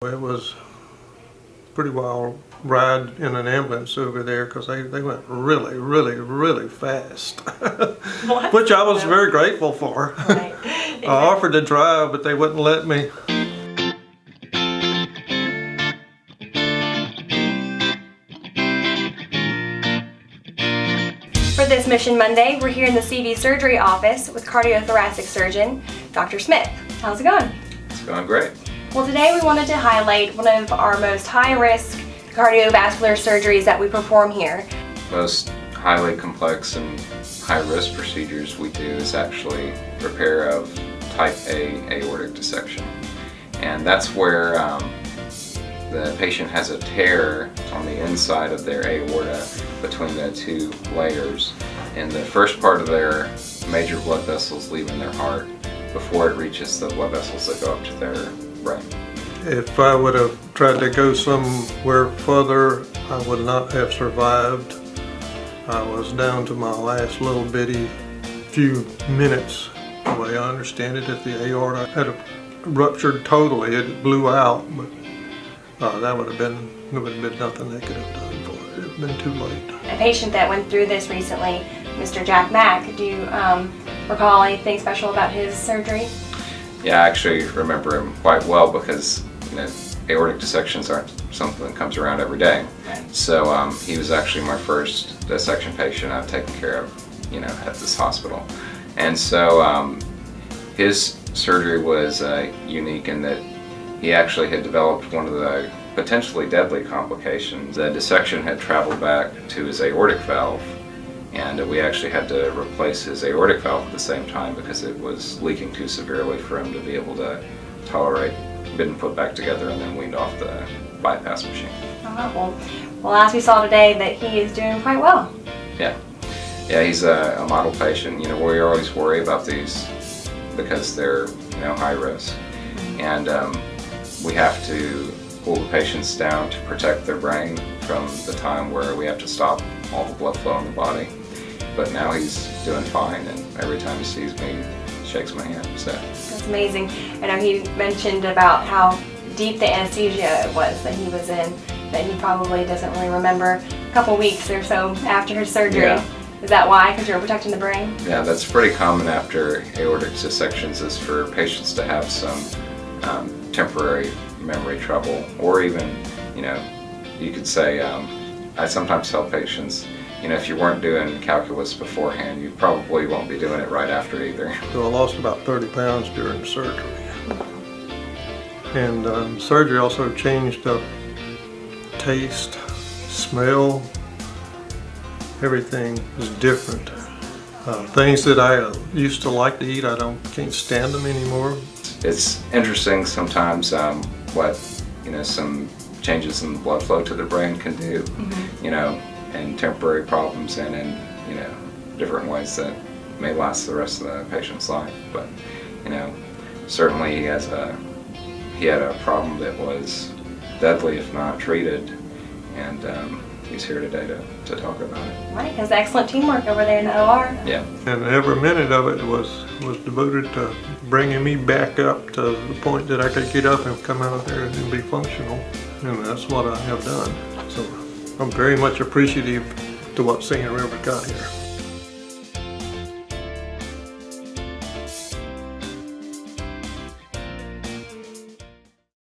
It was a pretty wild ride in an ambulance over there because they went really fast, which I was very grateful for. Right. Exactly. I offered to drive, but they wouldn't let me. For this Mission Monday, we're here in the CV surgery office with cardiothoracic surgeon, Dr. Smith. How's it going? It's going great. Well, today we wanted to highlight one of our most high-risk cardiovascular surgeries that we perform here. Most highly complex and high-risk procedures we do is actually repair of type A aortic dissection. And that's where the patient has a tear on the inside of their aorta between the two layers, and the first part of their major blood vessels leaving their heart before it reaches the blood vessels that go up to their brain. If I would have tried to go somewhere further, I would not have survived. I was down to my last little bitty few minutes. The way I understand it, if the aorta had ruptured totally, it blew out, but that would have been nothing they could have done for it. It would have been too late. A patient that went through this recently, Mr. Jack Mack, do you recall anything special about his surgery? Yeah, I actually remember him quite well because aortic dissections aren't something that comes around every day. Right. So he was actually my first dissection patient I've taken care of, at this hospital. And so his surgery was unique in that he actually had developed one of the potentially deadly complications. The dissection had traveled back to his aortic valve, and we actually had to replace his aortic valve at the same time because it was leaking too severely for him to be able to tolerate being put back together and then weaned off the bypass machine. Well, as we saw today, that he is doing quite well. Yeah, he's a model patient. We always worry about these because they're high risk, and we have to cool the patients down to protect their brain from the time where we have to stop all the blood flow in the body. But now he's doing fine, and every time he sees me, he shakes my hand. So that's amazing. I know he mentioned about how deep the anesthesia was that he was in, that he probably doesn't really remember a couple weeks or so after his surgery. Yeah. Is that why? Because you're protecting the brain? Yeah, that's pretty common after aortic dissections, is for patients to have some temporary memory trouble, or even, you could say, I sometimes tell patients, if you weren't doing calculus beforehand, you probably won't be doing it right after either. So I lost about 30 pounds during the surgery. And surgery also changed up taste, smell, everything is different. Things that I used to like to eat, can't stand them anymore. It's interesting sometimes what some changes in the blood flow to the brain can do, and temporary problems, and in different ways that may last the rest of the patient's life. But certainly he had a problem that was deadly if not treated, and he's here today to talk about it. Right, because excellent teamwork over there in the OR. Yeah. And every minute of it was devoted to bringing me back up to the point that I could get up and come out of there and be functional. And that's what I have done. So I'm very much appreciative to what Singing River got here.